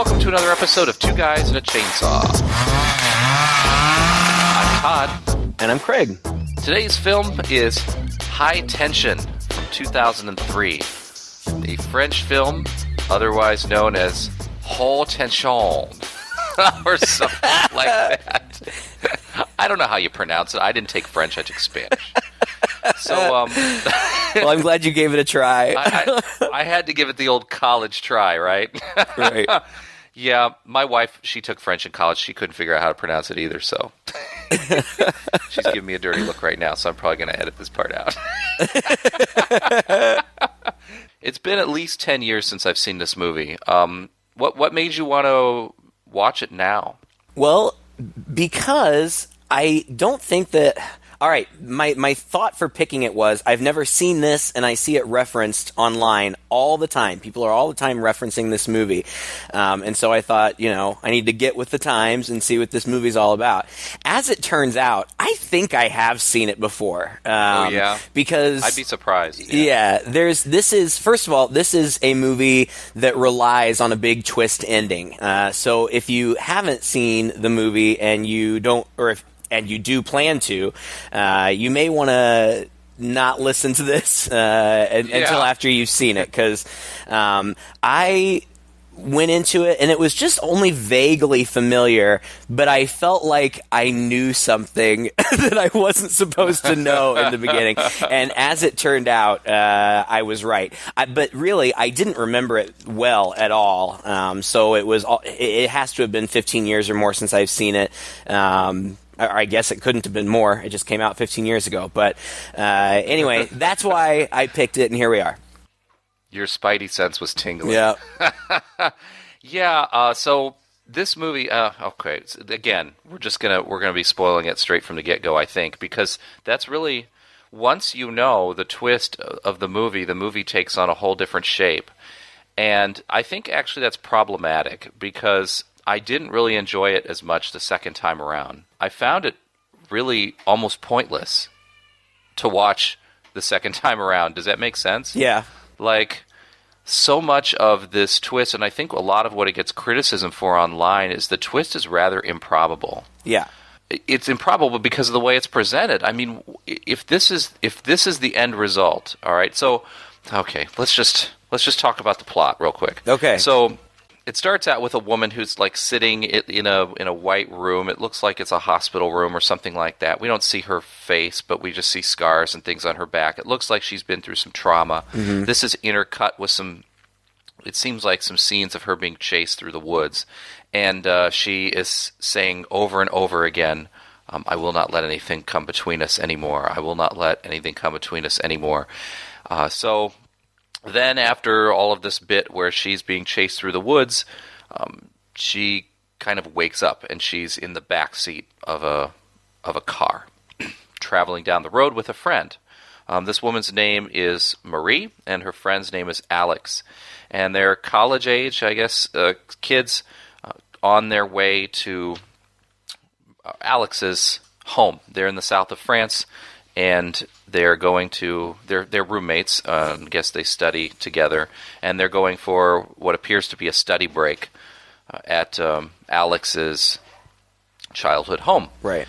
welcome to another episode of Two Guys and a Chainsaw. I'm Todd. And I'm Craig. Today's film is High Tension from 2003. The French film, otherwise known as Haute Tension, or something like that. I don't know how you pronounce it. I didn't take French, I took Spanish. So, well, I'm glad you gave it a try. I had to give it the old college try, right? Right. Yeah, my wife, she took French in college. She couldn't figure out how to pronounce it either, so she's giving me a dirty look right now, so I'm probably going to edit this part out. It's been at least 10 years since I've seen this movie. What made you want to watch it now? Well, because I don't think that... All right, my thought for picking it was, I've never seen this, and I see it referenced online all the time. People are all the time referencing this movie. And so I thought, I need to get with the times and see what this movie's all about. As it turns out, I think I have seen it before. Oh, yeah? Because... I'd be surprised. Yeah, first of all, this is a movie that relies on a big twist ending. So if you haven't seen the movie and you don't, and you do plan to, you may want to not listen to this until after you've seen it, because I went into it and it was just only vaguely familiar, but I felt like I knew something that I wasn't supposed to know in the beginning. And as it turned out, I was right. But really, I didn't remember it well at all. So it has to have been 15 years or more since I've seen it. I guess it couldn't have been more. It just came out 15 years ago. But anyway, that's why I picked it, and here we are. Your spidey sense was tingling. Yeah. Yeah, so this movie, okay, so again, we're gonna be spoiling it straight from the get-go, I think, because that's really, once you know the twist of the movie takes on a whole different shape. And I think actually that's problematic, because I didn't really enjoy it as much the second time around. I found it really almost pointless to watch the second time around. Does that make sense? Yeah. Like, so much of this twist, and I think a lot of what it gets criticism for online, is the twist is rather improbable. Yeah. It's improbable because of the way it's presented. I mean, if this is the end result, all right. So, okay, let's just talk about the plot real quick. Okay. So, it starts out with a woman who's like sitting in a white room. It looks like it's a hospital room or something like that. We don't see her face, but we just see scars and things on her back. It looks like she's been through some trauma. Mm-hmm. This is intercut with it seems like some scenes of her being chased through the woods. And she is saying over and over again, I will not let anything come between us anymore. I will not let anything come between us anymore. So then after all of this bit where she's being chased through the woods, she kind of wakes up and she's in the back seat of a car traveling down the road with a friend. This woman's name is Marie and her friend's name is Alex. And they're college age, I guess, kids on their way to Alex's home. They're in the south of France. And they're going to, they're roommates, I guess they study together, and they're going for what appears to be a study break at Alex's childhood home. Right.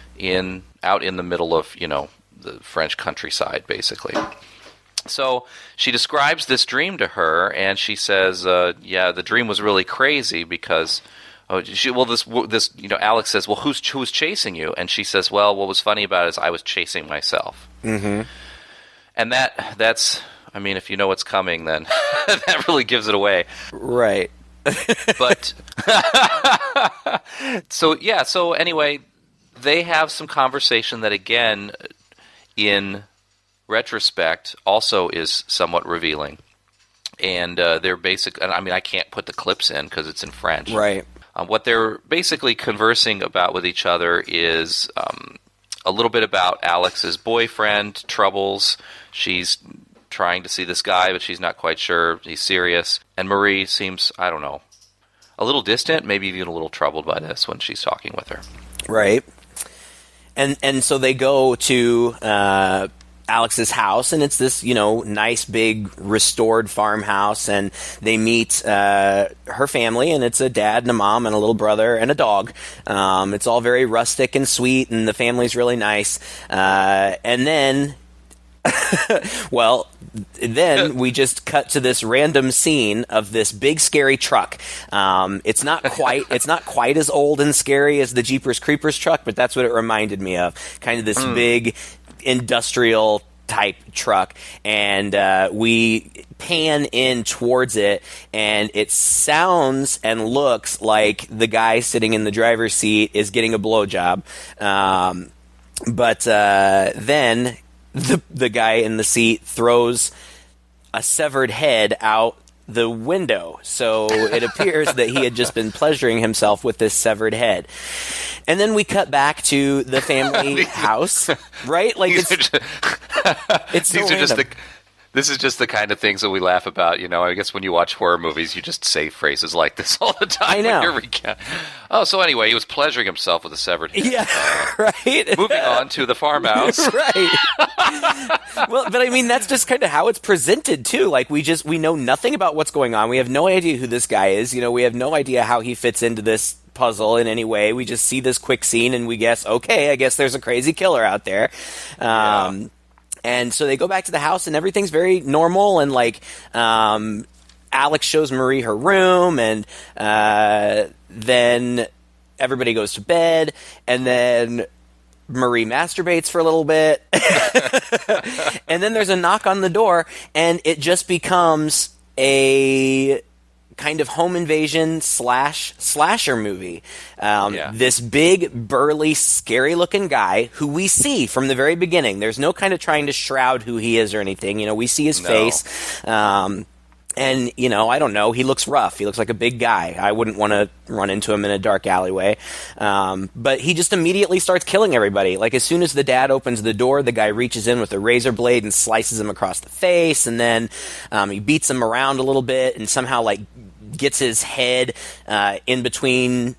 Out in the middle of, the French countryside, basically. So she describes this dream to her, and she says, the dream was really crazy because... Alex says, well, who's chasing you? And she says, well, what was funny about it is I was chasing myself. Mm-hmm. And that's, I mean, if you know what's coming, then that really gives it away. Right. But, so anyway, they have some conversation that, again, in retrospect, also is somewhat revealing. And they're I can't put the clips in because it's in French. Right. What they're basically conversing about with each other is a little bit about Alex's boyfriend, troubles. She's trying to see this guy, but she's not quite sure he's serious. And Marie seems, I don't know, a little distant, maybe even a little troubled by this when she's talking with her. Right. And so they go to Alex's house, and it's this, nice big restored farmhouse, and they meet her family, and it's a dad and a mom and a little brother and a dog. It's all very rustic and sweet, and the family's really nice. And then well, then we just cut to this random scene of this big scary truck. It's not quite as old and scary as the Jeepers Creepers truck, but that's what it reminded me of. Kind of this big industrial type truck, and we pan in towards it, and it sounds and looks like the guy sitting in the driver's seat is getting a blowjob. But then the guy in the seat throws a severed head out the window. So it appears that he had just been pleasuring himself with this severed head. And then we cut back to the family house, right? Like it's so random. This is just the kind of things that we laugh about, I guess when you watch horror movies, you just say phrases like this all the time. I know. Oh, so anyway, he was pleasuring himself with a severed head. Yeah, right. Moving on to the farmhouse. Right. Well, but I mean, that's just kind of how it's presented, too. Like, we know nothing about what's going on. We have no idea who this guy is. We have no idea how he fits into this puzzle in any way. We just see this quick scene and we guess, okay, I guess there's a crazy killer out there. And so they go back to the house, and everything's very normal. And Alex shows Marie her room, and then everybody goes to bed, and then Marie masturbates for a little bit, and then there's a knock on the door, and it just becomes a kind of home invasion / slasher movie. This big, burly, scary-looking guy who we see from the very beginning. There's no kind of trying to shroud who he is or anything. We see his face. And, I don't know. He looks rough. He looks like a big guy. I wouldn't want to run into him in a dark alleyway. But he just immediately starts killing everybody. Like, as soon as the dad opens the door, the guy reaches in with a razor blade and slices him across the face. And then he beats him around a little bit and somehow, gets his head in between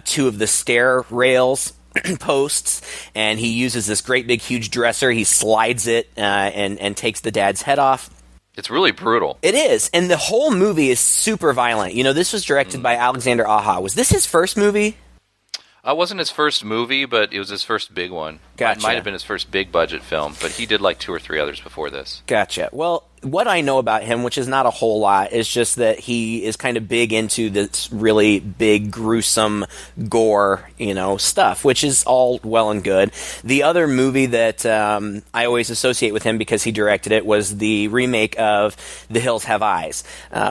two of the stair rails posts, and he uses this great big huge dresser. He slides it and takes the dad's head off. It's really brutal. It is, and the whole movie is super violent. This was directed by Alexander Aja. Was this his first movie? It wasn't his first movie, but it was his first big one. Gotcha. It might have been his first big budget film, but he did 2 or 3 others before this. Gotcha. Well, what I know about him, which is not a whole lot, is just that he is kind of big into this really big, gruesome gore, stuff, which is all well and good. The other movie that I always associate with him because he directed it was the remake of The Hills Have Eyes,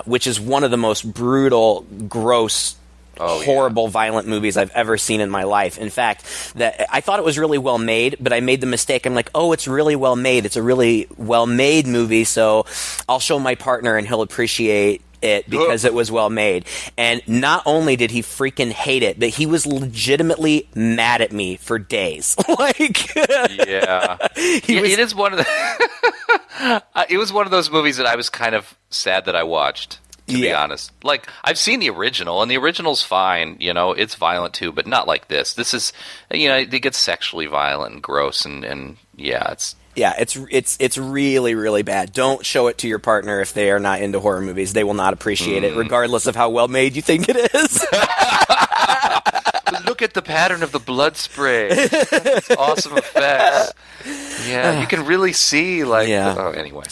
which is one of the most brutal, gross, horrible, violent movies I've ever seen in my life. In fact, I thought it was really well made, but I made the mistake. I'm like, oh, it's really well made. It's a really well made movie, so I'll show my partner and he'll appreciate it because it was well made. And not only did he freaking hate it, but he was legitimately mad at me for days. Yeah. It is one of the it was one of those movies that I was kind of sad that I watched. To be honest. I've seen the original, and the original's fine, it's violent too, but not like this. This is, it gets sexually violent and gross, and it's... Yeah, it's really, really bad. Don't show it to your partner if they are not into horror movies. They will not appreciate it, regardless of how well made you think it is. Look at the pattern of the blood spray. It's awesome effects. Yeah, you can really see, anyway.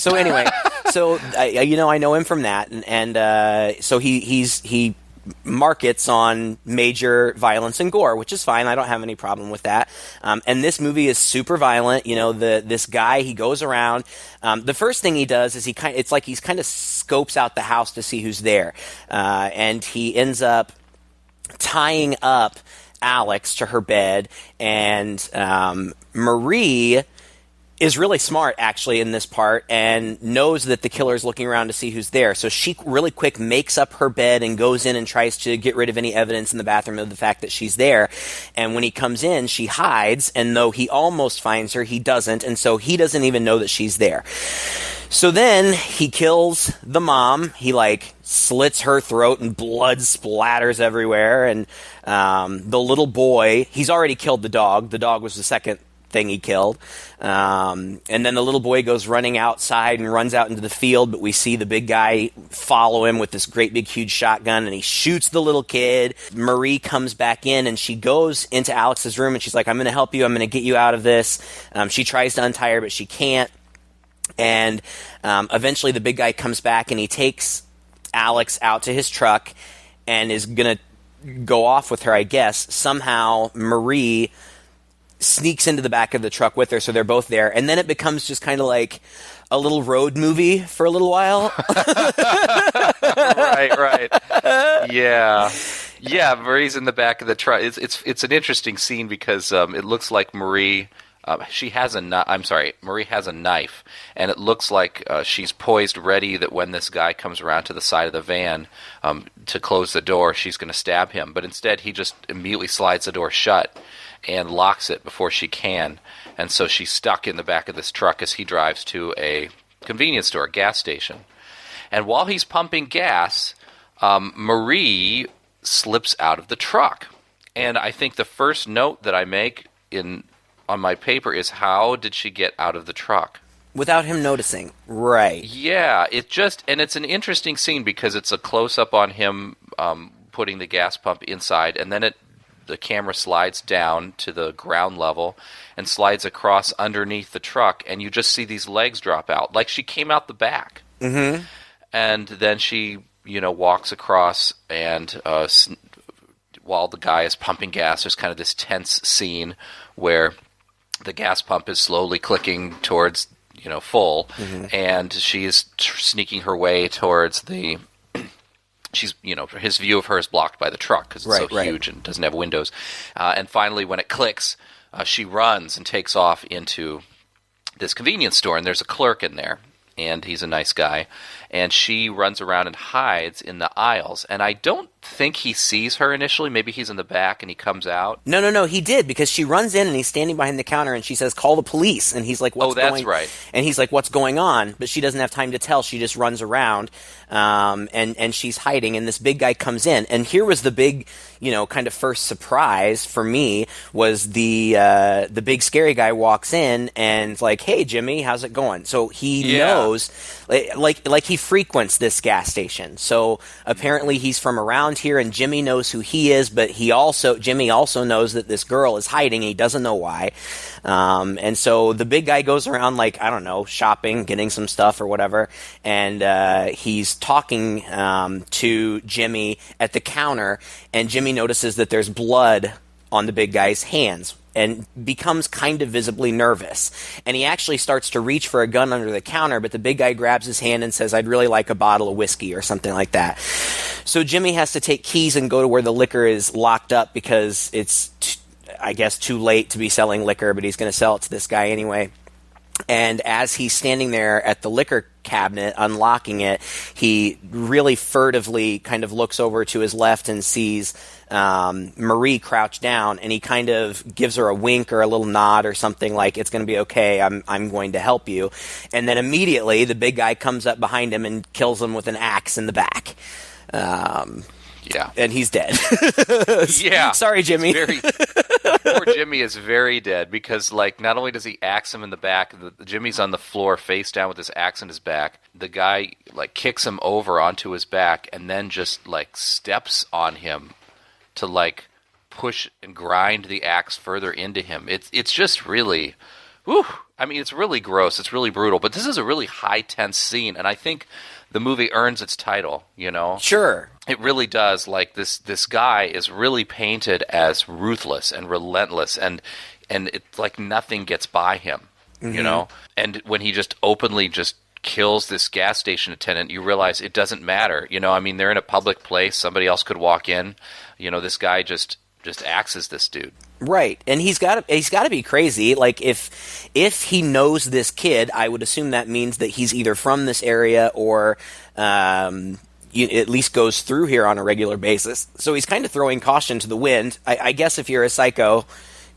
So I know him from that, and so he markets on major violence and gore, which is fine. I don't have any problem with that. And this movie is super violent. This guy, he goes around. The first thing he does is it's like he's kind of scopes out the house to see who's there, and he ends up tying up Alex to her bed, and Marie is really smart, actually, in this part, and knows that the killer is looking around to see who's there. So she really quick makes up her bed and goes in and tries to get rid of any evidence in the bathroom of the fact that she's there. And when he comes in, she hides, and though he almost finds her, he doesn't, and so he doesn't even know that she's there. So then he kills the mom. He slits her throat and blood splatters everywhere. And the little boy, he's already killed the dog. The dog was the second thing he killed. And then the little boy goes running outside and runs out into the field, but we see the big guy follow him with this great big huge shotgun, and he shoots the little kid. Marie comes back in, and she goes into Alex's room, and she's like, I'm going to help you. I'm going to get you out of this. She tries to untie her, but she can't. And eventually the big guy comes back, and he takes Alex out to his truck and is going to go off with her, I guess. Somehow Marie sneaks into the back of the truck with her, so they're both there. And then it becomes just kind of like a little road movie for a little while. Right. Yeah. Yeah, Marie's in the back of the truck. It's an interesting scene because it looks like Marie... Marie has a knife, and it looks like she's poised, ready that when this guy comes around to the side of the van to close the door, she's going to stab him. But instead, he just immediately slides the door shut and locks it before she can. And so she's stuck in the back of this truck as he drives to a convenience store, gas station. And while he's pumping gas, Marie slips out of the truck. And I think the first note that I make on my paper is, how did she get out of the truck? Without him noticing. Right. Yeah, and it's an interesting scene because it's a close-up on him putting the gas pump inside, and then the camera slides down to the ground level and slides across underneath the truck, and you just see these legs drop out, like she came out the back. Mm-hmm. And then she, walks across, and while the guy is pumping gas, there's kind of this tense scene where the gas pump is slowly clicking towards, full, and she is sneaking her way towards his view of her is blocked by the truck because it's huge and doesn't have windows. And finally, when it clicks, she runs and takes off into this convenience store, and there's a clerk in there, and he's a nice guy. And she runs around and hides in the aisles. And I don't think he sees her initially. Maybe he's in the back and he comes out. No, he did, because she runs in and he's standing behind the counter and she says, call the police. And he's like, what's going on? Oh, that's right. And he's like, what's going on? But she doesn't have time to tell. She just runs around and she's hiding. And this big guy comes in. And here was the big, kind of first surprise for me was the big scary guy walks in and is like, hey, Jimmy, how's it going? So he knows, like he frequents this gas station. So apparently he's from around here, and Jimmy knows who he is, but Jimmy also knows that this girl is hiding, and he doesn't know why. And so the big guy goes around, shopping, getting some stuff or whatever, and he's talking to Jimmy at the counter, and Jimmy notices that there's blood on the big guy's hands and becomes kind of visibly nervous. And he actually starts to reach for a gun under the counter, but the big guy grabs his hand and says, I'd really like a bottle of whiskey or something like that. So Jimmy has to take keys and go to where the liquor is locked up because it's, I guess, too late to be selling liquor, but he's going to sell it to this guy anyway. And as he's standing there at the liquor cabinet, unlocking it, he really furtively kind of looks over to his left and sees Marie crouched down, and he kind of gives her a wink or a little nod or something like, it's going to be okay, I'm going to help you. And then immediately the big guy comes up behind him and kills him with an axe in the back. Yeah. And he's dead. Yeah. Sorry, Jimmy. Poor Jimmy is very dead because, not only does he axe him in the back, Jimmy's on the floor face down with his axe in his back. The guy, kicks him over onto his back and then just, steps on him to, push and grind the axe further into him. It's just really... Whew, I mean, it's really gross. It's really brutal. But this is a really high, tense scene, and I think the movie earns its title, Sure. It really does. This guy is really painted as ruthless and relentless, and it's like nothing gets by him, And when he just openly just kills this gas station attendant, you realize it doesn't matter. They're in a public place. Somebody else could walk in. This guy just axes this dude. Right, and he's got to be crazy. If he knows this kid, I would assume that means that he's either from this area or at least goes through here on a regular basis. So he's kind of throwing caution to the wind. I guess if you're a psycho,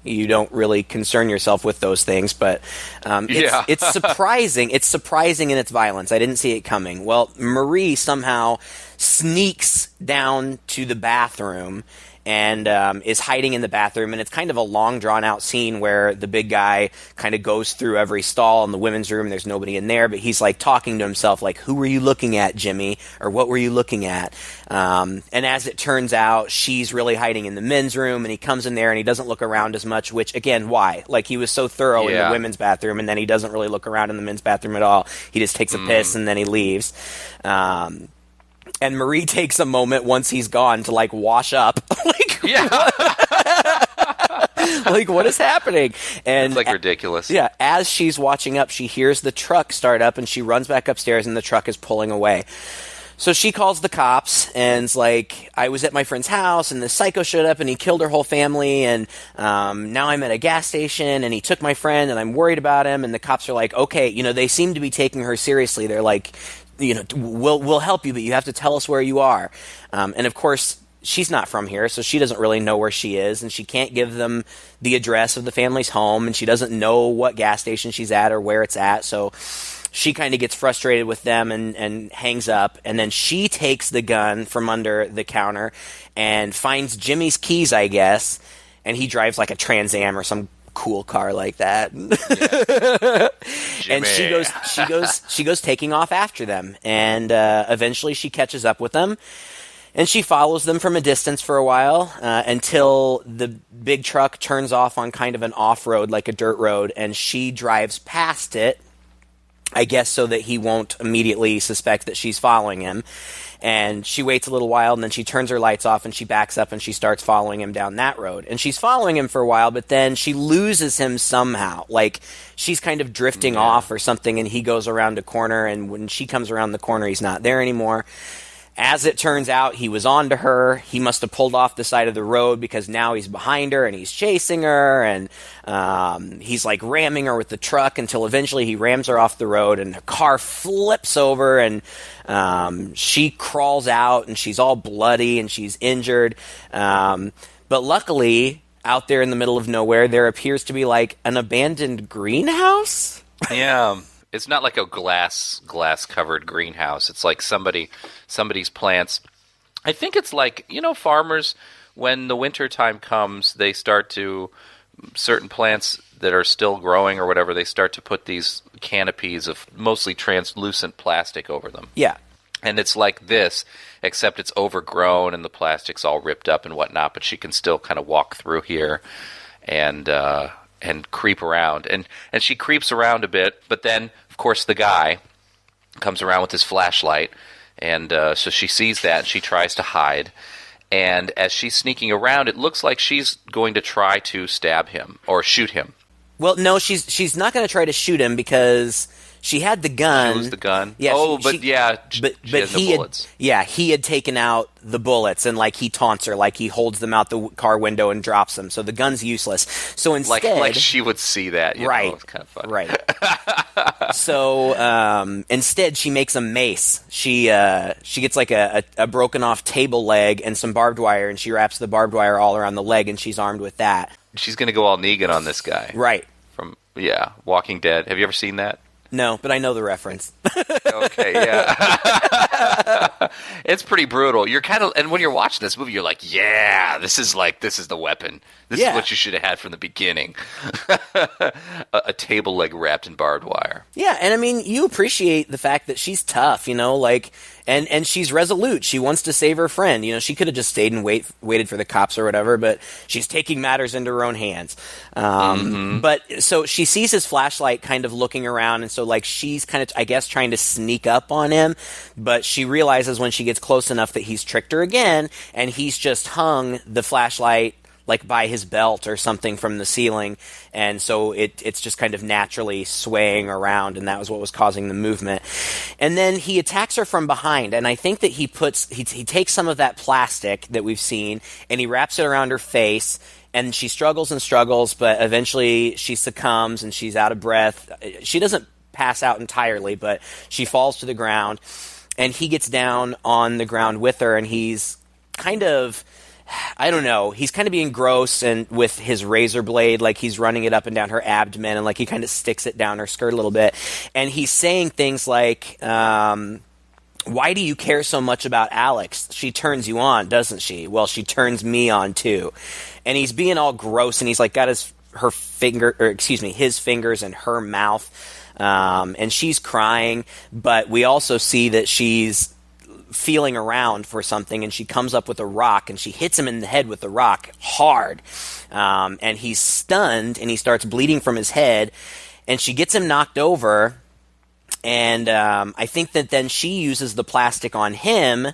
you don't really concern yourself with those things. But it's surprising. It's surprising in its violence. I didn't see it coming. Well, Marie somehow sneaks down to the bathroom and is hiding in the bathroom. And it's kind of a long, drawn-out scene where the big guy kind of goes through every stall in the women's room. There's nobody in there, but he's like talking to himself, like, who were you looking at, Jimmy? Or what were you looking at? And as it turns out, she's really hiding in the men's room, and he comes in there and he doesn't look around as much, which, again, why? Like, he was so thorough in the women's bathroom, and then he doesn't really look around in the men's bathroom at all. He just takes a piss and then he leaves. And Marie takes a moment once he's gone to, like, wash up. Like, like, what is happening? And it's like ridiculous. Yeah, as she's watching up, she hears the truck start up, and she runs back upstairs, and the truck is pulling away. So she calls the cops and is like, I was at my friend's house, and this psycho showed up, and he killed her whole family, and now I'm at a gas station, and he took my friend, and I'm worried about him. And the cops are like, okay, they seem to be taking her seriously. They're like, we'll help you, but you have to tell us where you are. And of course, she's not from here, so she doesn't really know where she is, and she can't give them the address of the family's home, and she doesn't know what gas station she's at or where it's at. So she kind of gets frustrated with them and hangs up, and then she takes the gun from under the counter and finds Jimmy's keys, I guess, and he drives like a Trans Am or some cool car like that. And she goes taking off after them, and eventually she catches up with them, and she follows them from a distance for a while until the big truck turns off on kind of an off-road, like a dirt road, and she drives past it, I guess so that he won't immediately suspect that she's following him. And she waits a little while, and then she turns her lights off, and she backs up, and she starts following him down that road. And she's following him for a while, but then she loses him somehow. Like, she's kind of drifting off or something, and he goes around a corner, and when she comes around the corner, he's not there anymore. As it turns out, he was onto her. He must have pulled off the side of the road because now he's behind her and he's chasing her, and he's like ramming her with the truck until eventually he rams her off the road, and the car flips over, and she crawls out, and she's all bloody and she's injured. But luckily, out there in the middle of nowhere, there appears to be like an abandoned greenhouse. Yeah. It's not like a glass covered greenhouse. It's like somebody's plants. I think it's like, farmers, when the winter time comes, they start to, certain plants that are still growing or whatever, they start to put these canopies of mostly translucent plastic over them. Yeah. And it's like this, except it's overgrown and the plastic's all ripped up and whatnot, but she can still kind of walk through here and creep around. And she creeps around a bit, but then, of course, the guy comes around with his flashlight, and so she sees that, and she tries to hide. And as she's sneaking around, it looks like she's going to try to stab him or shoot him. Well, no, she's not going to try to shoot him because she had the gun. She was the gun? Yeah, but she has no bullets. He had taken out the bullets, and like he taunts her, like he holds them out the car window and drops them. So the gun's useless. So instead, like she would see that, right? It's kind of fun, right? So instead, she makes a mace. She gets like a broken off table leg and some barbed wire, and she wraps the barbed wire all around the leg, and she's armed with that. She's going to go all Negan on this guy, right? From Walking Dead. Have you ever seen that? No, but I know the reference. Okay, yeah. It's pretty brutal. You're kind of, and when you're watching this movie, you're like, yeah, this is the weapon. This is what you should have had from the beginning. a table leg wrapped in barbed wire. Yeah, and I mean, you appreciate the fact that she's tough, and she's resolute. She wants to save her friend. She could have just stayed and waited for the cops or whatever, but she's taking matters into her own hands. But so she sees his flashlight kind of looking around, and so like she's kind of, I guess, trying to sneak up on him, but she realizes when she gets close enough that he's tricked her again, and he's just hung the flashlight like by his belt or something from the ceiling, and so it's just kind of naturally swaying around, and that was what was causing the movement. And then he attacks her from behind, and I think that he takes some of that plastic that we've seen, and he wraps it around her face, and she struggles and struggles, but eventually she succumbs, and she's out of breath. She doesn't pass out entirely, but she falls to the ground, and he gets down on the ground with her, and he's kind of, I don't know, he's kind of being gross and with his razor blade, like he's running it up and down her abdomen, and like he kind of sticks it down her skirt a little bit, and he's saying things like, why why do you care so much about Alex? She turns you on, doesn't she? Well, she turns me on too. And he's being all gross, and he's like got his fingers in her mouth, and she's crying. But we also see that she's feeling around for something, and she comes up with a rock, and she hits him in the head with the rock hard, and he's stunned, and he starts bleeding from his head, and she gets him knocked over, and I think that then she uses the plastic on him,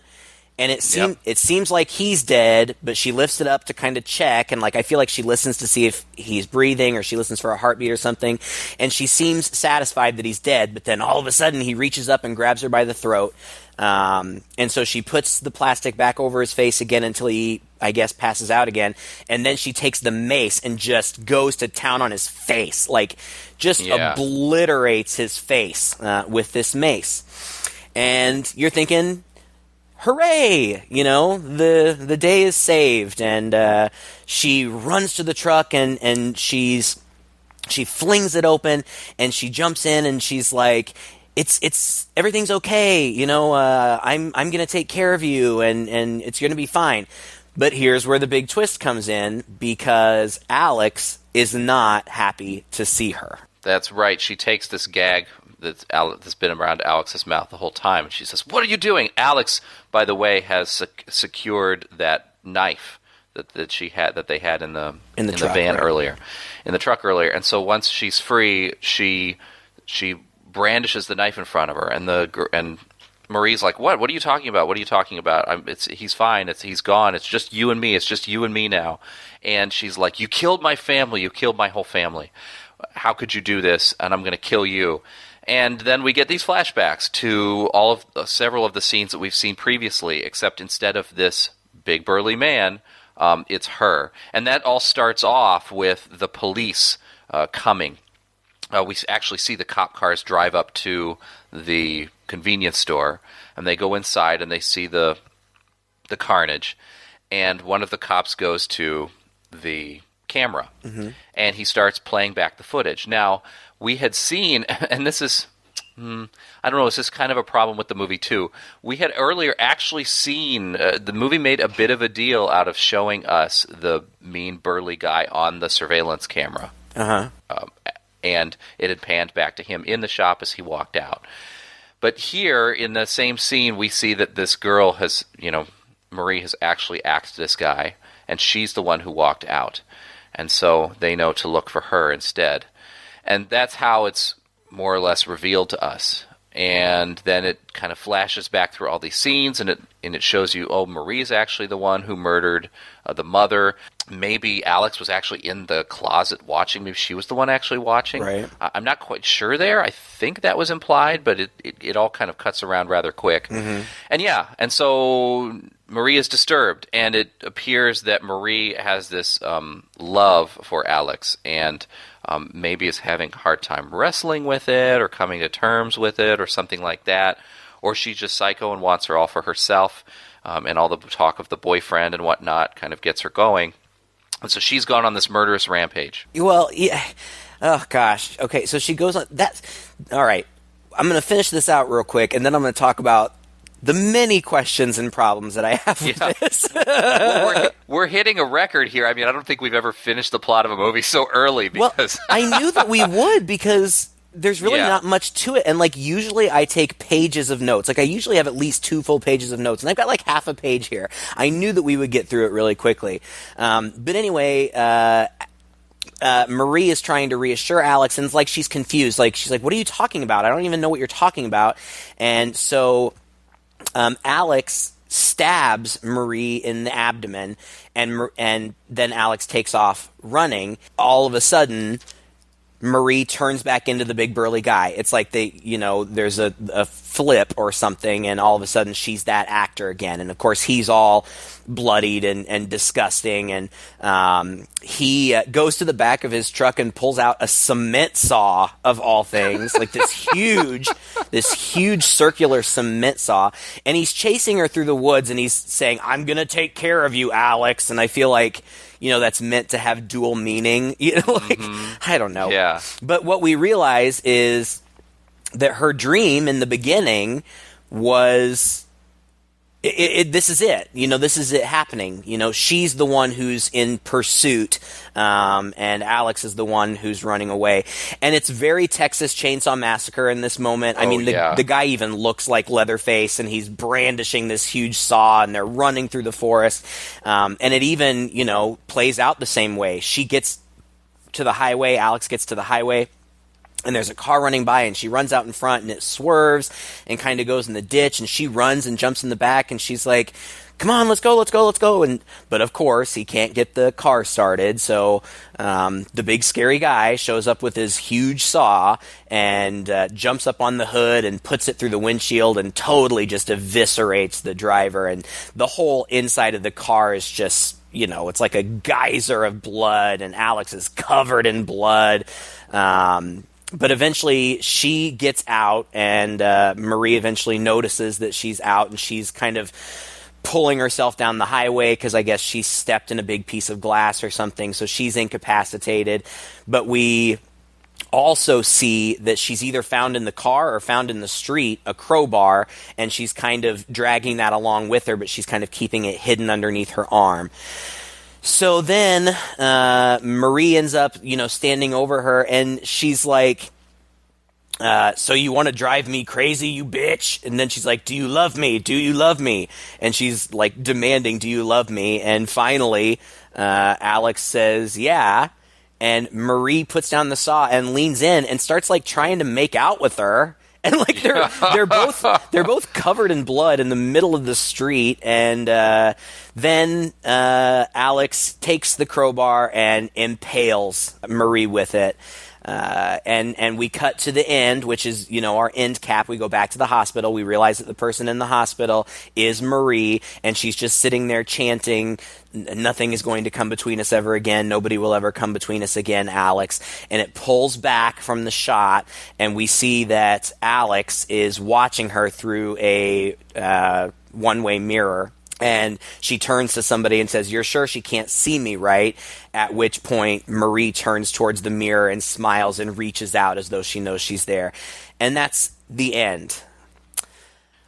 and it seems like he's dead, but she lifts it up to kind of check, and like I feel like she listens to see if he's breathing, or she listens for a heartbeat or something, and she seems satisfied that he's dead, but then all of a sudden he reaches up and grabs her by the throat. And so she puts the plastic back over his face again until he, I guess, passes out again. And then she takes the mace and just goes to town on his face. Like, just obliterates his face with this mace. And you're thinking, hooray! You know, the day is saved. And she runs to the truck and she flings it open and she jumps in and she's like, It's everything's okay, you know. I'm gonna take care of you, and it's gonna be fine. But here's where the big twist comes in, because Alex is not happy to see her. That's right. She takes this gag that's been around Alex's mouth the whole time, and she says, "What are you doing?" Alex, by the way, has secured that knife that they had in the truck, van right? earlier, in the truck earlier. And so once she's free, she brandishes the knife in front of her, and Marie's like, "What? What are you talking about? What are you talking about? He's fine. He's gone. It's just you and me. It's just you and me now." And she's like, "You killed my family. You killed my whole family. How could you do this? And I'm going to kill you." And then we get these flashbacks to several of the scenes that we've seen previously, except instead of this big burly man, it's her. And that all starts off with the police coming. We actually see the cop cars drive up to the convenience store, and they go inside and they see the carnage. And one of the cops goes to the camera, and he starts playing back the footage. Now, we had seen, and this is, I don't know, this is kind of a problem with the movie too. We had earlier actually seen, the movie made a bit of a deal out of showing us the mean burly guy on the surveillance camera. And it had panned back to him in the shop as he walked out. But here, in the same scene, we see that this girl has, Marie has actually axed this guy, and she's the one who walked out. And so they know to look for her instead. And that's how it's more or less revealed to us. And then it kind of flashes back through all these scenes, and it shows you, oh, Marie's actually the one who murdered the mother. Maybe Alex was actually in the closet watching. Maybe she was the one actually watching. Right. I'm not quite sure there. I think that was implied, but it all kind of cuts around rather quick. And so Marie is disturbed, and it appears that Marie has this love for Alex, and maybe is having a hard time wrestling with it or coming to terms with it or something like that. Or she's just psycho and wants her all for herself, and all the talk of the boyfriend and whatnot kind of gets her going. And so she's gone on this murderous rampage. Well, yeah. Oh, gosh. Okay, so she goes on. That's all right. I'm going to finish this out real quick, and then I'm going to talk about the many questions and problems that I have with this. Well, we're hitting a record here. I mean, I don't think we've ever finished the plot of a movie so early. Because I knew that we would, because there's really not much to it. And, like, usually I take pages of notes. Like, I usually have at least 2 full pages of notes. And I've got, like, half a page here. I knew that we would get through it really quickly. But anyway, Marie is trying to reassure Alex, and it's like she's confused. Like, she's like, what are you talking about? I don't even know what you're talking about. And so Alex stabs Marie in the abdomen, and then Alex takes off running. All of a sudden, Marie turns back into the big burly guy. It's like there's a flip or something, and all of a sudden she's that actor again. And of course he's all bloodied and disgusting, and he goes to the back of his truck and pulls out a cement saw, of all things, like this huge circular cement saw, and he's chasing her through the woods, and he's saying, "I'm gonna take care of you, Alex." And I feel like, that's meant to have dual meaning. I don't know. Yeah. But what we realize is that her dream in the beginning was this is it. This is it happening. She's the one who's in pursuit, and Alex is the one who's running away. And it's very Texas Chainsaw Massacre in this moment. I mean, the guy even looks like Leatherface, and he's brandishing this huge saw, and they're running through the forest. And it even, plays out the same way. She gets to the highway, Alex gets to the highway, and there's a car running by, and she runs out in front, and it swerves and kind of goes in the ditch, and she runs and jumps in the back, and she's like, come on, let's go. But of course, he can't get the car started, so the big scary guy shows up with his huge saw and jumps up on the hood and puts it through the windshield and totally just eviscerates the driver, and the whole inside of the car is just, it's like a geyser of blood, and Alex is covered in blood. But eventually she gets out, and Marie eventually notices that she's out, and she's kind of pulling herself down the highway because I guess she stepped in a big piece of glass or something, so she's incapacitated. But we also see that she's either found in the car or found in the street a crowbar, and she's kind of dragging that along with her, but she's kind of keeping it hidden underneath her arm. So then Marie ends up, standing over her, and she's like, so you want to drive me crazy, you bitch? And then she's like, do you love me? Do you love me? And she's like demanding, do you love me? And finally, Alex says, yeah. And Marie puts down the saw and leans in and starts like trying to make out with her. And like they're both covered in blood in the middle of the street, and then Alex takes the crowbar and impales Marie with it. And we cut to the end, which is, our end cap. We go back to the hospital. We realize that the person in the hospital is Marie, and she's just sitting there chanting, nothing is going to come between us ever again. Nobody will ever come between us again, Alex. And it pulls back from the shot, and we see that Alex is watching her through a one-way mirror. And she turns to somebody and says, you're sure she can't see me, right? At which point, Marie turns towards the mirror and smiles and reaches out as though she knows she's there. And that's the end.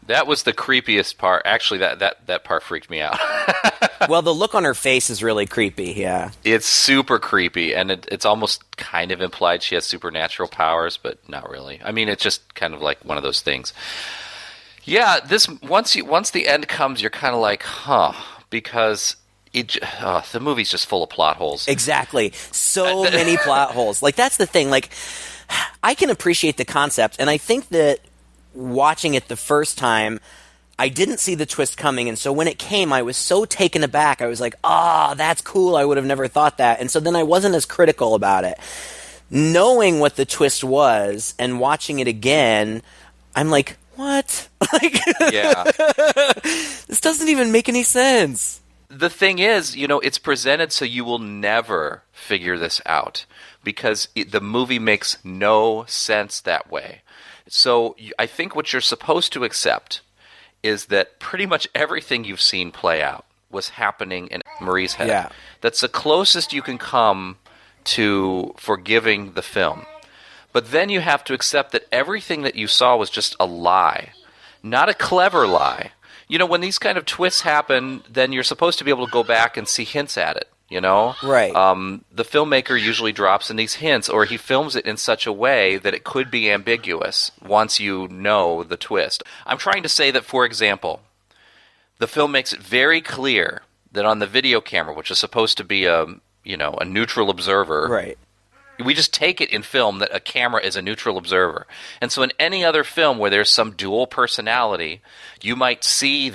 That was the creepiest part. Actually, that part freaked me out. Well, the look on her face is really creepy, yeah. It's super creepy, and it's almost kind of implied she has supernatural powers, but not really. I mean, it's just kind of like one of those things. Yeah, once the end comes, you're kind of like, huh, because the movie's just full of plot holes. Exactly. So many plot holes. Like, that's the thing. Like, I can appreciate the concept, and I think that watching it the first time, I didn't see the twist coming, and so when it came, I was so taken aback. I was like, that's cool. I would have never thought that. And so then I wasn't as critical about it. Knowing what the twist was and watching it again, I'm like, what? Yeah. This doesn't even make any sense. The thing is, it's presented so you will never figure this out because the movie makes no sense that way. So I think what you're supposed to accept is that pretty much everything you've seen play out was happening in Marie's head. Yeah. That's the closest you can come to forgiving the film. But then you have to accept that everything that you saw was just a lie, not a clever lie. When these kind of twists happen, then you're supposed to be able to go back and see hints at it, Right. The filmmaker usually drops in these hints, or he films it in such a way that it could be ambiguous once you know the twist. I'm trying to say that, for example, the film makes it very clear that on the video camera, which is supposed to be a neutral observer, Right. We just take it in film that a camera is a neutral observer. And so in any other film where there's some dual personality, you might see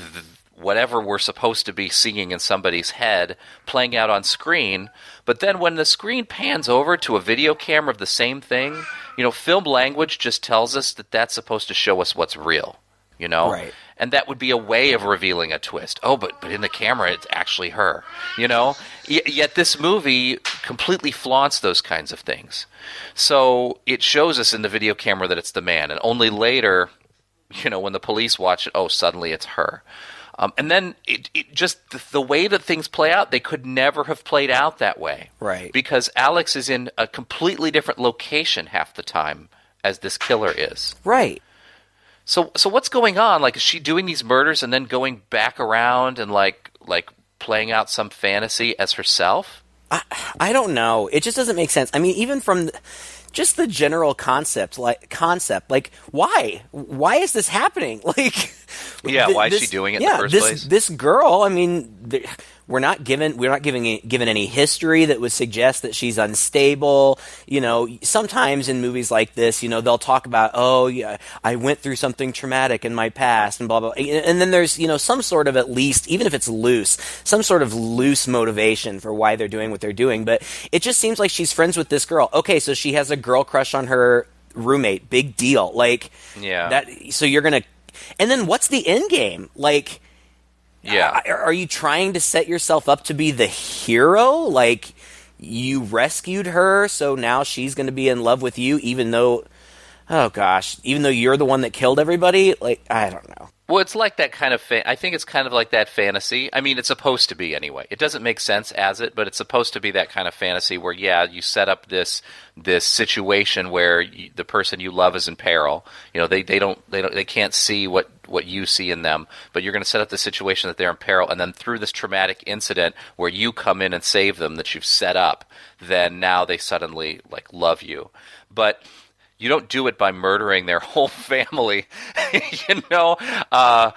whatever we're supposed to be seeing in somebody's head playing out on screen. But then when the screen pans over to a video camera of the same thing, film language just tells us that that's supposed to show us what's real, Right. And that would be a way of revealing a twist. Oh, but in the camera, it's actually her, Yet this movie completely flaunts those kinds of things. So it shows us in the video camera that it's the man, and only later, when the police watch it, suddenly it's her. And then it just the way that things play out, they could never have played out that way. Right. Because Alex is in a completely different location half the time as this killer is. Right. So what's going on? Like, is she doing these murders and then going back around and like playing out some fantasy as herself? I don't know. It just doesn't make sense. I mean, even from just the general concept, why is this happening? Like, Yeah, why is she doing it in the first place? This girl. I mean, we're not given any history that would suggest that she's unstable. You know, sometimes in movies like this, you know, they'll talk about, oh yeah, I went through something traumatic in my past and blah blah. And then there's, you know, some sort of, at least, even if it's loose, some sort of loose motivation for why they're doing what they're doing. But it just seems like she's friends with this girl. Okay, so she has a girl crush on her roommate. Big deal. Like, Yeah. that. So you're gonna. And then what's the end game? Like, Yeah. are you trying to set yourself up to be the hero? Like, you rescued her, so now she's going to be in love with you, even though, oh gosh, even though you're the one that killed everybody? Like, I don't know. Well, it's like that kind of I think it's kind of like that fantasy. I mean, it's supposed to be anyway. It doesn't make sense as it, but it's supposed to be that kind of fantasy where, yeah, you set up this situation where the person you love is in peril. You know, they can't see what you see in them, but you're going to set up the situation that they're in peril, and then through this traumatic incident where you come in and save them that you've set up, then now they suddenly like love you. But you don't do it by murdering their whole family, you know. And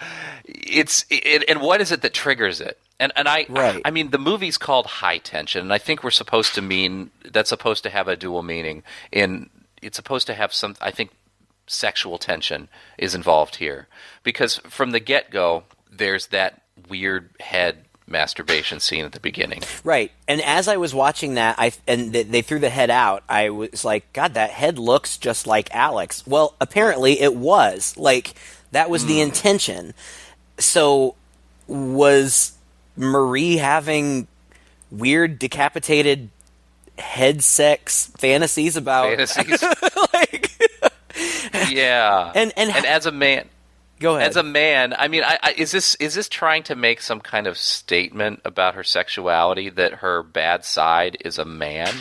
what is it that triggers it? Right. I mean, the movie's called High Tension, and I think we're supposed to mean that's supposed to have a dual meaning. It's supposed to have some. I think sexual tension is involved here because from the get-go, there's that weird head masturbation scene at the beginning. Right. And as I was watching that, they threw the head out, I was like, God, that head looks just like Alex. Well, apparently it was. Like, that was the intention. So, was Marie having weird decapitated head sex fantasies about... Fantasies? like... Yeah. And as a man... Go ahead. As a man, I mean, is this trying to make some kind of statement about her sexuality, that her bad side is a man,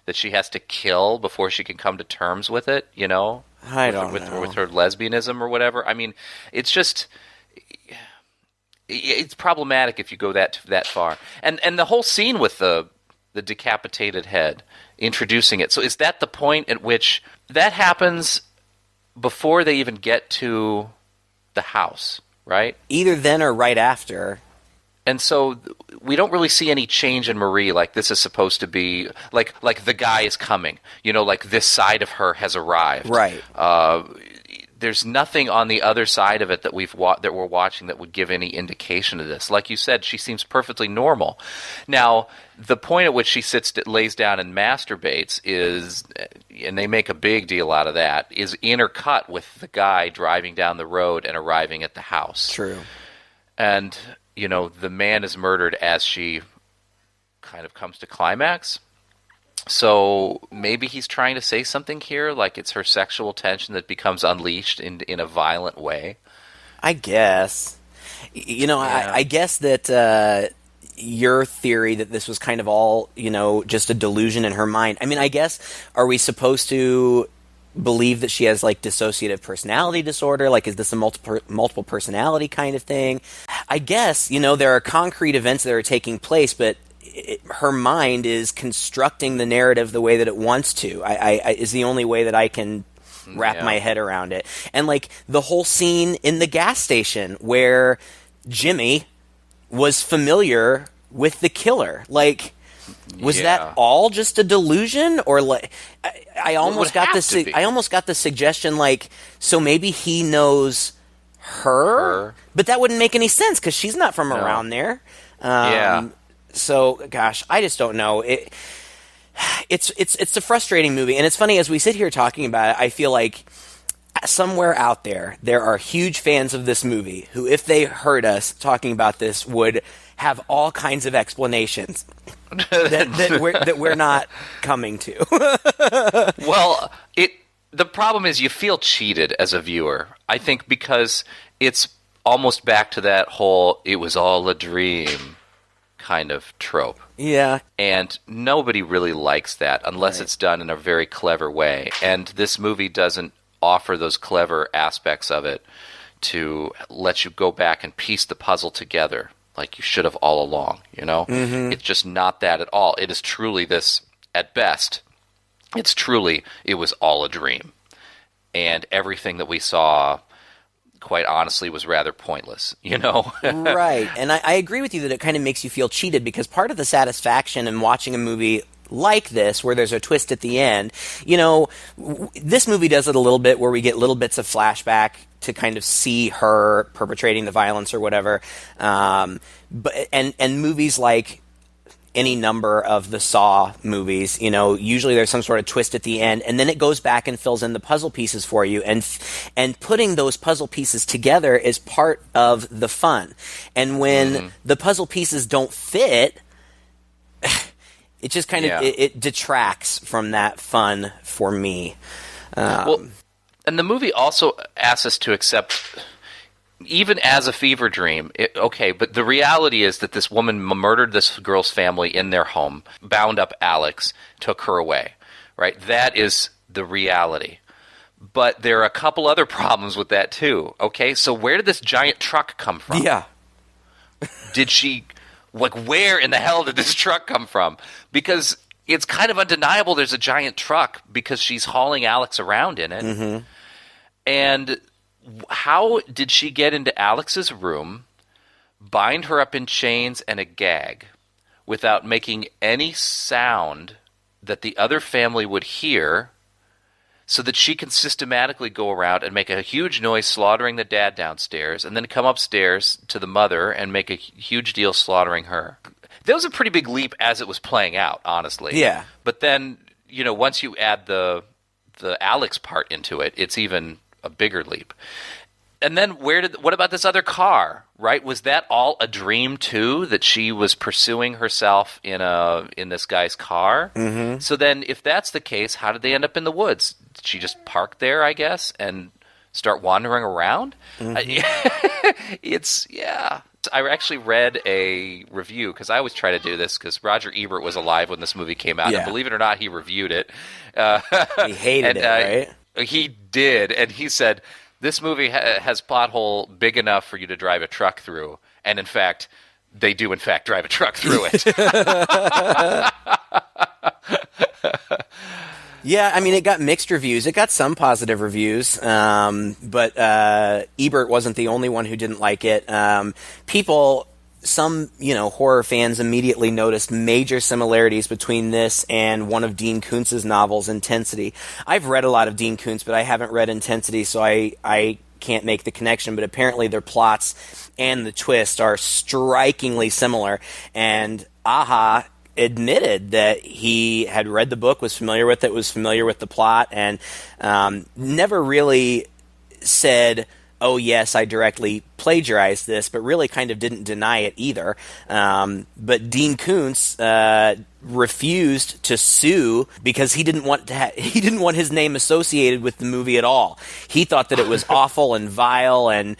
that she has to kill before she can come to terms with it? You know, I don't know. With her lesbianism or whatever. I mean, it's just it's problematic if you go that far. And the whole scene with the decapitated head, introducing it. So is that the point at which that happens before they even get to the house, right? Either then or right after. And so we don't really see any change in Marie. Like, this is supposed to be like the guy is coming. You know, like this side of her has arrived. Right. There's nothing on the other side of it that that we're watching that would give any indication of this. Like you said, she seems perfectly normal. Now, the point at which she lays down and masturbates is, and they make a big deal out of that, is intercut with the guy driving down the road and arriving at the house. True. And, you know, the man is murdered as she kind of comes to climax. So maybe he's trying to say something here, like it's her sexual tension that becomes unleashed in a violent way. I guess. You know, Yeah. I guess that your theory that this was kind of all, you know, just a delusion in her mind. I mean, I guess, are we supposed to believe that she has, like, dissociative personality disorder? Like, is this a multiple personality kind of thing? I guess, you know, there are concrete events that are taking place, but her mind is constructing the narrative the way that it wants to. I is the only way that I can wrap my head around it. And, like, the whole scene in the gas station where Jimmy was familiar with the killer. Like, was that all just a delusion? Or, like, I almost got the suggestion, like, so maybe he knows her? But that wouldn't make any sense because she's not from around there. So, gosh, I just don't know. It's a frustrating movie, and it's funny, as we sit here talking about it, I feel like somewhere out there are huge fans of this movie who, if they heard us talking about this, would have all kinds of explanations that we're not coming to. Well, the problem is you feel cheated as a viewer, I think, because it's almost back to that whole "it was all a dream" kind of trope. Yeah. And nobody really likes that unless it's done in a very clever way. And this movie doesn't offer those clever aspects of it to let you go back and piece the puzzle together like you should have all along, you know? Mm-hmm. It's just not that at all. It is truly this, at best, it was all a dream. And everything that we saw, quite honestly, was rather pointless, you know? Right. And I agree with you that it kind of makes you feel cheated, because part of the satisfaction in watching a movie like this, where there's a twist at the end, you know, this movie does it a little bit where we get little bits of flashback to kind of see her perpetrating the violence or whatever. But movies like any number of the Saw movies, you know, usually there's some sort of twist at the end, and then it goes back and fills in the puzzle pieces for you. And putting those puzzle pieces together is part of the fun. And when the puzzle pieces don't fit, it just kind of it detracts from that fun for me. Well, and the movie also asks us to accept, even as a fever dream, but the reality is that this woman murdered this girl's family in their home, bound up Alex, took her away, right? That is the reality. But there are a couple other problems with that too, okay? So where did this giant truck come from? Yeah. Did she, where in the hell did this truck come from? Because it's kind of undeniable there's a giant truck because she's hauling Alex around in it. Mm-hmm. And how did she get into Alex's room, bind her up in chains and a gag, without making any sound that the other family would hear, so that she can systematically go around and make a huge noise slaughtering the dad downstairs, and then come upstairs to the mother and make a huge deal slaughtering her? That was a pretty big leap as it was playing out, honestly. Yeah. But then, you know, once you add the Alex part into it, it's even a bigger leap. And then what about this other car, right? Was that all a dream too, that she was pursuing herself in this guy's car? Mm-hmm. So then if that's the case, how did they end up in the woods? Did she just park there, I guess, and start wandering around? Mm-hmm. I actually read a review, because I always try to do this, because Roger Ebert was alive when this movie came out, and believe it or not, he reviewed it. He hated it, right? He did, and he said, this movie has plot hole big enough for you to drive a truck through, and in fact, they do in fact drive a truck through it. Yeah, I mean, it got mixed reviews. It got some positive reviews, but Ebert wasn't the only one who didn't like it. Some horror fans immediately noticed major similarities between this and one of Dean Koontz's novels, Intensity. I've read a lot of Dean Koontz, but I haven't read Intensity, so I can't make the connection, but apparently their plots and the twist are strikingly similar, and Aja admitted that he had read the book, was familiar with it, was familiar with the plot, and never really said, oh yes, I directly plagiarized this, but really kind of didn't deny it either. But Dean Koontz refused to sue because he didn't want his name associated with the movie at all. He thought that it was awful and vile and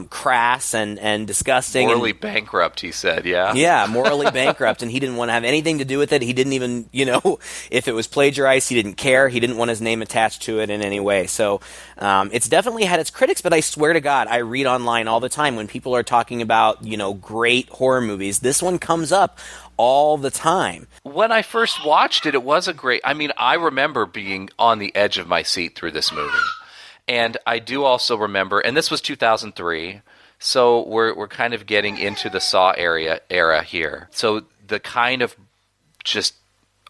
crass and disgusting. Morally bankrupt, he said, yeah. Yeah, morally bankrupt, and he didn't want to have anything to do with it. He didn't even, if it was plagiarized, he didn't care. He didn't want his name attached to it in any way. So it's definitely had its critics, but I swear to God, I read online all the time when people are talking about, great horror movies. This one comes up all the time. When I first watched it was I remember being on the edge of my seat through this movie. And I do also remember, and this was 2003, so we're kind of getting into the Saw era here. So the kind of just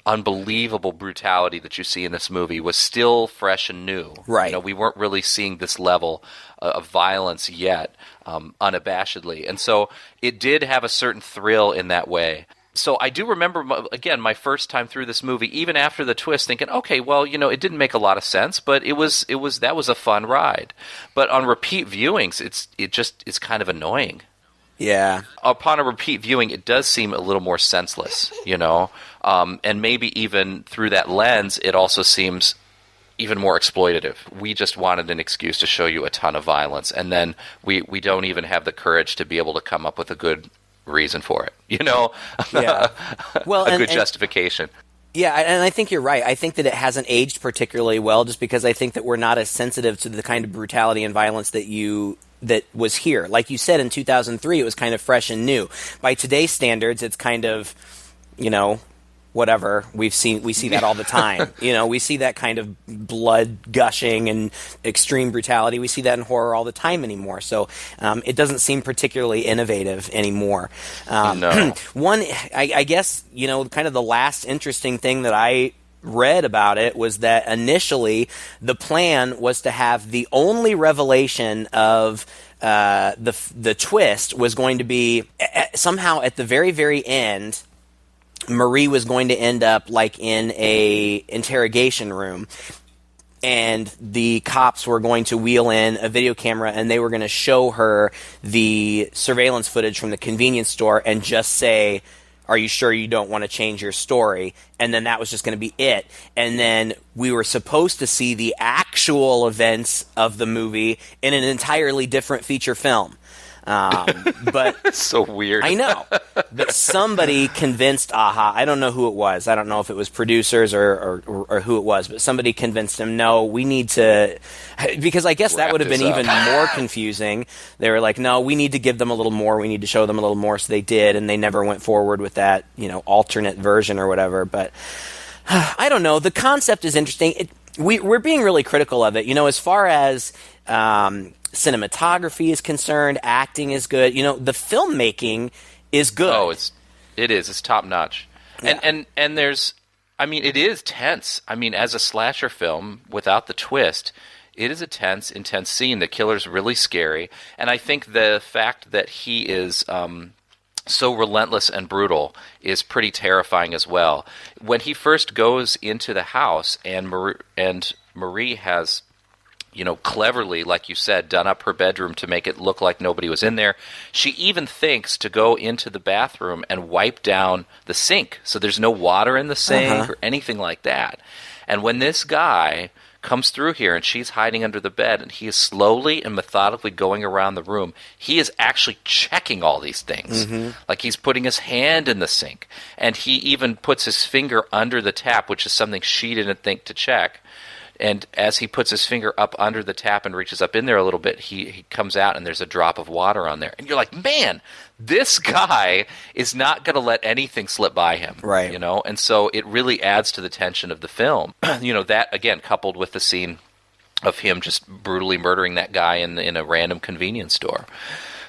unbelievable brutality that you see in this movie was still fresh and new. Right. We weren't really seeing this level of violence yet, unabashedly. And so it did have a certain thrill in that way. So I do remember, again, my first time through this movie, even after the twist, thinking, okay, well, it didn't make a lot of sense, but that was a fun ride. But on repeat viewings, it's kind of annoying. Yeah. Upon a repeat viewing, it does seem a little more senseless, and maybe even through that lens, it also seems even more exploitative. We just wanted an excuse to show you a ton of violence, and then we don't even have the courage to be able to come up with a good reason for it, Yeah. Well, a good justification. Yeah, and I think you're right. I think that it hasn't aged particularly well, just because I think that we're not as sensitive to the kind of brutality and violence that was here. Like you said, in 2003, it was kind of fresh and new. By today's standards, it's kind of, you know, whatever. We see that all the time. You know, we see that kind of blood gushing and extreme brutality. We see that in horror all the time anymore. So it doesn't seem particularly innovative anymore. No. I guess, you know, kind of the last interesting thing that I read about it was that initially the plan was to have the only revelation of the twist was going to be somehow at the very, very end. Marie was going to end up like in a interrogation room, and the cops were going to wheel in a video camera, and they were going to show her the surveillance footage from the convenience store and just say, "Are you sure you don't want to change your story?" And then that was just going to be it. And then we were supposed to see the actual events of the movie in an entirely different feature film. But It's so weird. I know that somebody convinced AHA. I don't know who it was. I don't know if it was producers or who it was, but somebody convinced him, no, we need to, because I guess that would have been even more confusing. They were like, no, we need to give them a little more. We need to show them a little more. So they did, and they never went forward with that, you know, alternate version or whatever. But I don't know. The concept is interesting. We're being really critical of it. You know, as far as cinematography is concerned, acting is good. You know, the filmmaking is good. Oh, it is. It's top notch. Yeah. And there's, I mean, it is tense. I mean, as a slasher film without the twist, it is a tense, intense scene. The killer's really scary, and I think the fact that he is so relentless and brutal is pretty terrifying as well. When he first goes into the house, and Marie has, you know, cleverly, like you said, done up her bedroom to make it look like nobody was in there. She even thinks to go into the bathroom and wipe down the sink so there's no water in the sink or anything like that. And when this guy comes through here and she's hiding under the bed and he is slowly and methodically going around the room, he is actually checking all these things. Like he's putting his hand in the sink, and he even puts his finger under the tap, which is something she didn't think to check. And as he puts his finger up under the tap and reaches up in there a little bit, he comes out and there's a drop of water on there. And you're like, man, this guy is not going to let anything slip by him. Right. You know? And so it really adds to the tension of the film. You know, that, again, coupled with the scene of him just brutally murdering that guy in a random convenience store.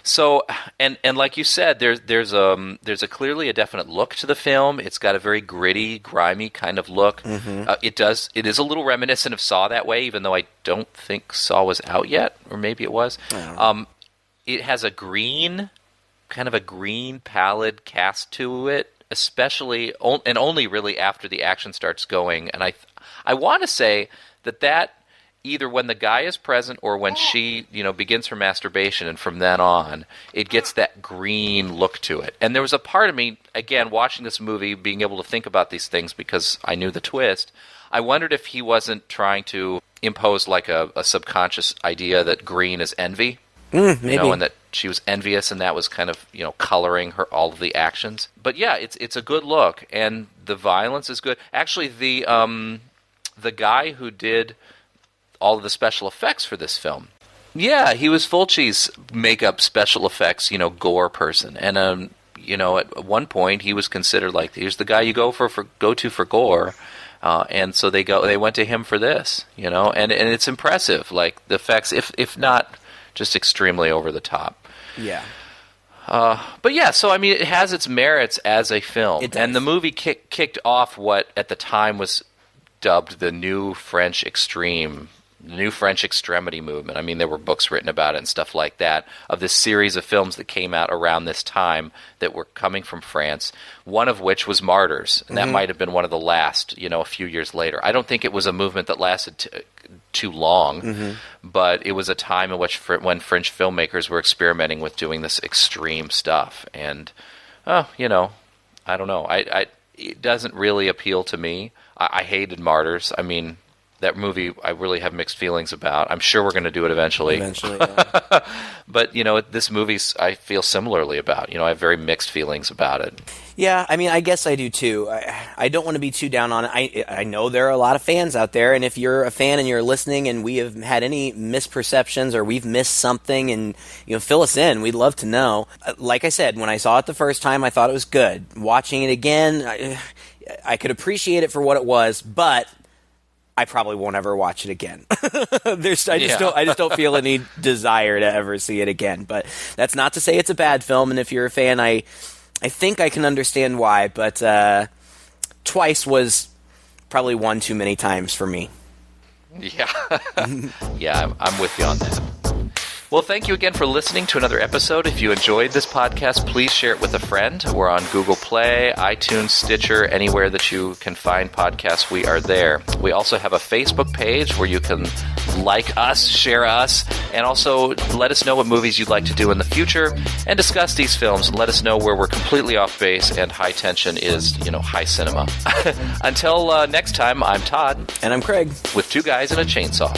So, and like you said, there's a clearly a definite look to the film. It's got a very gritty, grimy kind of look. It is a little reminiscent of Saw that way, even though I don't think Saw was out yet, or maybe it was. It has a green, kind of a green pallid cast to it, especially and only really after the action starts going. And I want to say that either when the guy is present or when she, you know, begins her masturbation, and from then on, it gets that green look to it. And there was a part of me, again, watching this movie, being able to think about these things because I knew the twist, I wondered if he wasn't trying to impose like a subconscious idea that green is envy. Maybe. You know, and that she was envious, and that was kind of, you know, coloring her all of the actions. But yeah, it's a good look, and the violence is good. Actually, the guy who did all of the special effects for this film, yeah, he was Fulci's makeup special effects, you know, gore person. And you know, at one point he was considered like, here's the guy you go to for gore. And so they went to him for this, you know, and it's impressive, like the effects, if not just extremely over the top. Yeah. But yeah, so I mean, it has its merits as a film. It does. And the movie kicked off what at the time was dubbed the new French extremity movement. I mean, there were books written about it and stuff like that, of this series of films that came out around this time that were coming from France, one of which was Martyrs, and that might have been one of the last, you know, a few years later. I don't think it was a movement that lasted too long, but it was a time in which when French filmmakers were experimenting with doing this extreme stuff. And, you know, I don't know. It doesn't really appeal to me. I hated Martyrs. I mean, that movie I really have mixed feelings about. I'm sure we're going to do it eventually. Yeah. But, this movie I feel similarly about. I have very mixed feelings about it. Yeah, I mean, I guess I do too. I don't want to be too down on it. I know there are a lot of fans out there, and if you're a fan and you're listening and we have had any misperceptions or we've missed something, and fill us in. We'd love to know. Like I said, when I saw it the first time, I thought it was good. Watching it again, I could appreciate it for what it was, but I probably won't ever watch it again. I just don't feel any desire to ever see it again. But that's not to say it's a bad film, and if you're a fan, I think I can understand why, but twice was probably one too many times for me. Yeah. Yeah, I'm with you on that. Well, thank you again for listening to another episode. If you enjoyed this podcast, please share it with a friend. We're on Google Play, iTunes, Stitcher, anywhere that you can find podcasts, we are there. We also have a Facebook page where you can like us, share us, and also let us know what movies you'd like to do in the future and discuss these films and let us know where we're completely off base and high tension is, high cinema. Until next time, I'm Todd. And I'm Craig. With two guys and a chainsaw.